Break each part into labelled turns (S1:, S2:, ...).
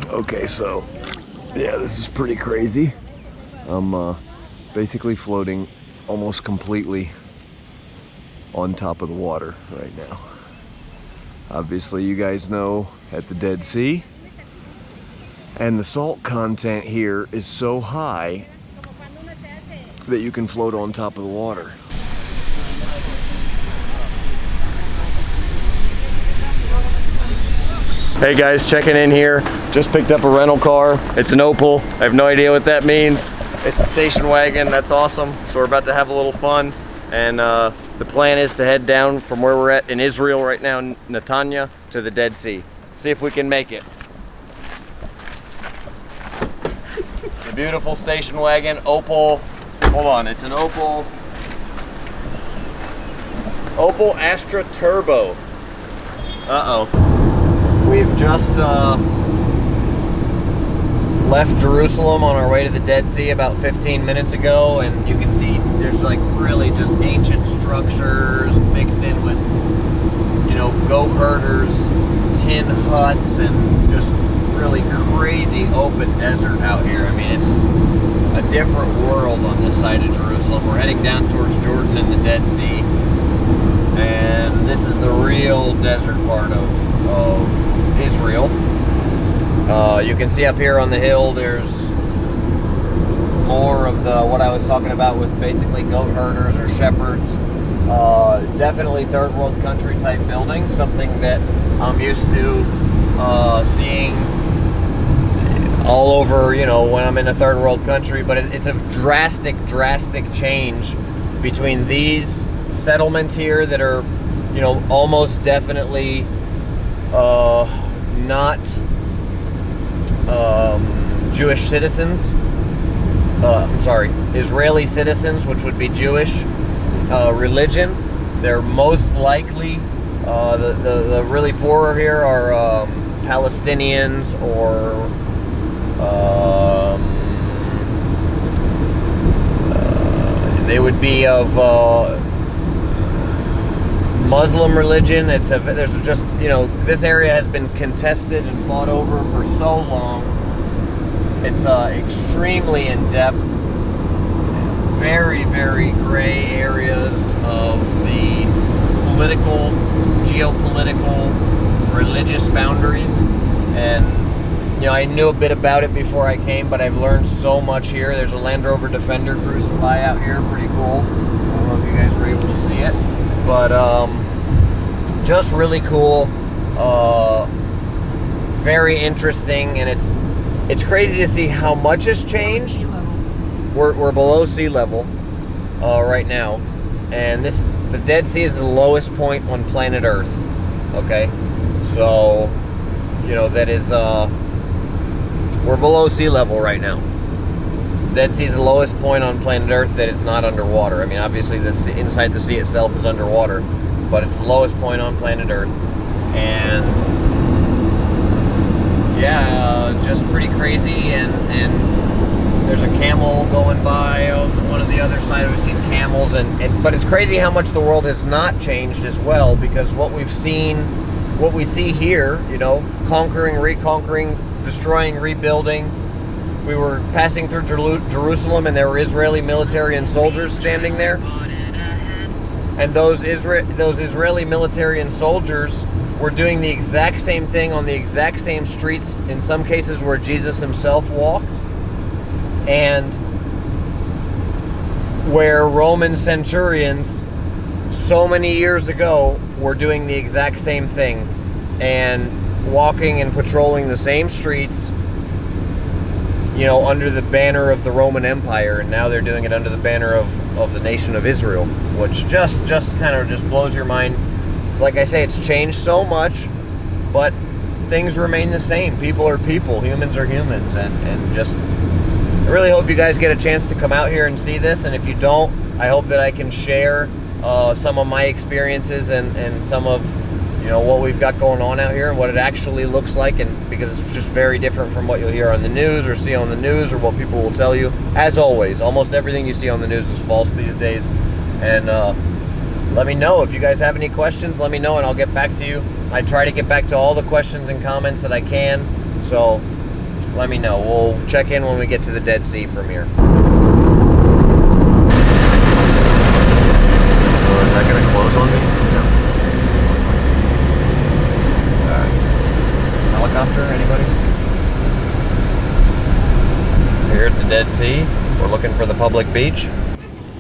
S1: Okay, so yeah, this is pretty crazy. I'm basically floating almost completely on top of the water right now. Obviously, you guys know at the Dead Sea, and the salt content here is so high that you can float on top of the water. Hey guys, checking in here. Just picked up a rental car. It's an Opel. I have no idea what that means. It's a station wagon. That's awesome. So we're about to have a little fun. And the plan is to head down from where we're at in Israel right now, Netanya, to the Dead Sea. See if we can make it. The beautiful station wagon, Opel. Hold on, it's an Opel Astra Turbo. Uh-oh. We've just left Jerusalem on our way to the Dead Sea about 15 minutes ago, and you can see there's like really just ancient structures mixed in with, you know, goat herders, tin huts, and just really crazy open desert out here. I mean, it's a different world on this side of Jerusalem. We're heading down towards Jordan and the Dead Sea, and this is the real desert part of Israel. You can see up here on the hill there's more of the what I was talking about with basically goat herders or shepherds. Definitely third world country type buildings, something that I'm used to seeing all over, you know, when I'm in a third world country. But it's a drastic change between these settlements here that are, you know, almost definitely not Jewish citizens. I'm sorry, Israeli citizens, which would be Jewish religion. They're most likely the really poor here are Palestinians or they would be of Muslim religion. There's just, you know, this area has been contested and fought over for so long. It's extremely in-depth, very, very gray areas of the political, geopolitical, religious boundaries. And, you know, I knew a bit about it before I came, but I've learned so much here. There's a Land Rover Defender cruising by out here, pretty cool. I don't know if you guys were able to see it, but just really cool, very interesting, and it's crazy to see how much has changed. We're below sea level right now, and the Dead Sea is the lowest point on planet Earth. Okay, so you know that is we're below sea level right now. Dead Sea is the lowest point on planet Earth that is not underwater. I mean, obviously inside the sea itself is underwater, but it's the lowest point on planet Earth. And yeah, just pretty crazy. And there's a camel going by on one of the other side. We've seen camels, but it's crazy how much the world has not changed as well, because what we see here, you know, conquering, reconquering, destroying, rebuilding. We were passing through Jerusalem, and there were Israeli military and soldiers standing there. And those Israeli military and soldiers were doing the exact same thing on the exact same streets, in some cases where Jesus himself walked, and where Roman centurions so many years ago were doing the exact same thing and walking and patrolling the same streets, you know, under the banner of the Roman Empire. And now they're doing it under the banner of the nation of Israel, which just kind of just blows your mind. It's like I say, it's changed so much, but things remain the same. People are people, humans are humans, and just, I really hope you guys get a chance to come out here and see this. And if you don't, I hope that I can share some of my experiences and some of, you know, what we've got going on out here and what it actually looks like, and because it's just very different from what you'll hear on the news or see on the news or what people will tell you. As always, almost everything you see on the news is false these days. And let me know if you guys have any questions. Let me know and I'll get back to you. I try to get back to all the questions and comments that I can. So let me know. We'll check in when we get to the Dead Sea from here. Oh, is that gonna close on me? No. Helicopter, anybody? Here at the Dead Sea, we're looking for the public beach.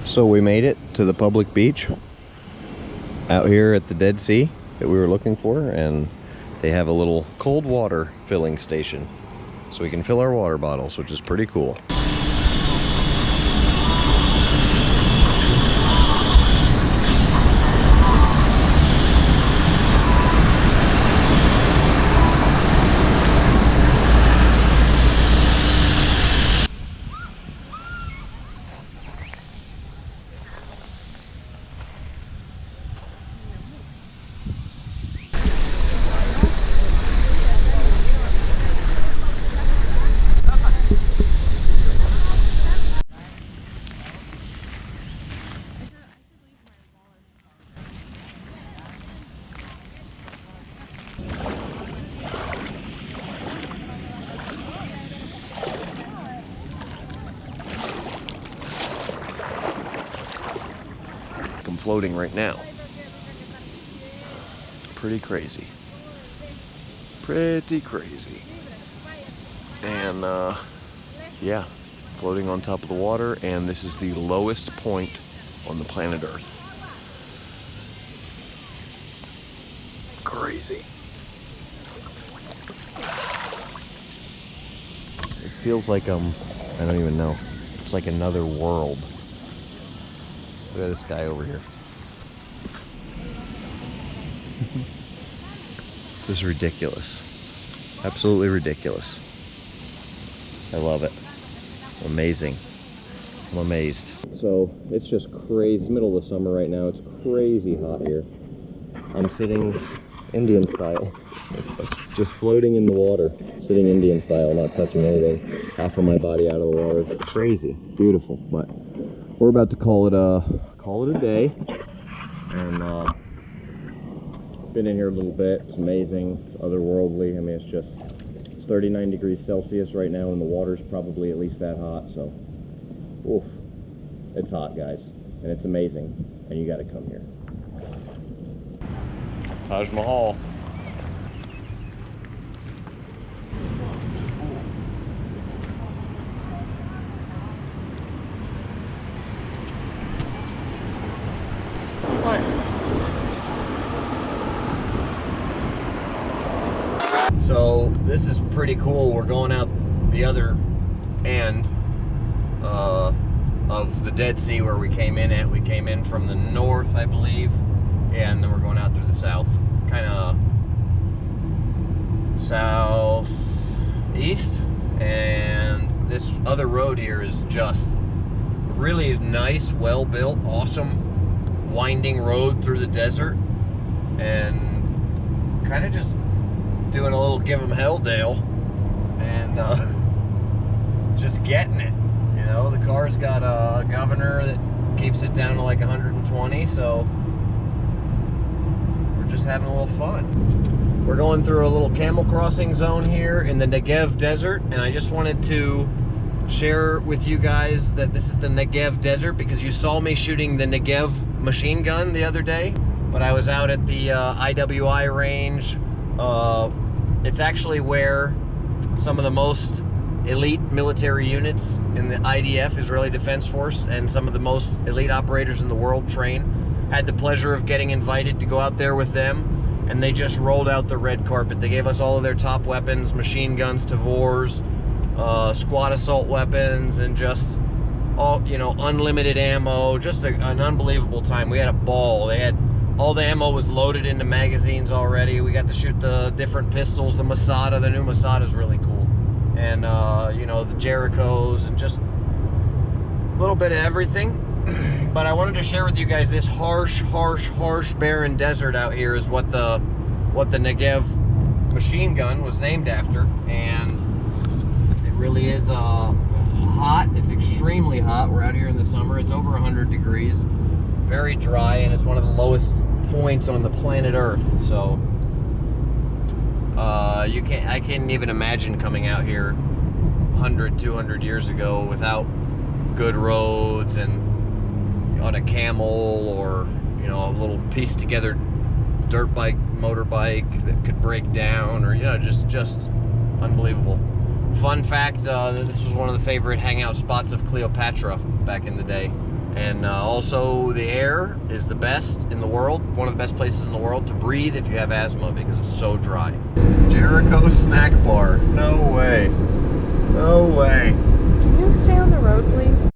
S1: So we made it to the public beach out here at the Dead Sea that we were looking for, and they have a little cold water filling station so we can fill our water bottles, which is pretty cool. I'm floating right now. Pretty crazy. Pretty crazy. And yeah, floating on top of the water, and this is the lowest point on the planet Earth. Crazy. It feels like I don't even know. It's like another world. Look at this guy over here. This is ridiculous. Absolutely ridiculous. I love it. Amazing. I'm amazed. So it's just crazy. It's middle of the summer right now. It's crazy hot here. I'm sitting Indian style. Just floating in the water. Sitting Indian style, not touching anything. Half of my body out of the water. It's crazy. Beautiful. But we're about to call it a day. And been in here a little bit. It's amazing. It's otherworldly. I mean, it's 39 degrees Celsius right now, and the water's probably at least that hot. So, oof, it's hot, guys, and it's amazing. And you got to come here. Taj Mahal. So this is pretty cool. We're going out the other end of the Dead Sea where we came in at. We came in from the north, I believe, and then we're going out through the south, kind of southeast. And this other road here is just really nice, well built, awesome, winding road through the desert, and kind of just doing a little give 'em hell Dale, and just getting it. You know, the car's got a governor that keeps it down to like 120, so we're just having a little fun. We're going through a little camel crossing zone here in the Negev desert, and I just wanted to share with you guys that this is the Negev desert because you saw me shooting the Negev machine gun the other day, but I was out at the IWI range. It's actually where some of the most elite military units in the IDF, Israeli Defense Force, and some of the most elite operators in the world train. Had the pleasure of getting invited to go out there with them, and they just rolled out the red carpet. They gave us all of their top weapons, machine guns, Tavors, squad assault weapons, and just all, you know, unlimited ammo. Just an unbelievable time. We had a ball. They had all the ammo was loaded into magazines already. We got to shoot the different pistols. The Masada, the new Masada is really cool. And, you know, the Jerichos, and just a little bit of everything. But I wanted to share with you guys this harsh, barren desert out here is what the Negev machine gun was named after. And it really is hot. It's extremely hot. We're out here in the summer. It's over 100 degrees. Very dry, and it's one of the lowest points on the planet Earth. So I can't even imagine coming out here 100, 200 years ago without good roads and on a camel or, you know, a little pieced together dirt bike, motorbike that could break down, or, you know, just unbelievable. Fun fact, this was one of the favorite hangout spots of Cleopatra back in the day. And also the air is the best in the world, one of the best places in the world to breathe if you have asthma because it's so dry. Jericho Snack Bar. No way. No way.
S2: Can you stay on the road, please?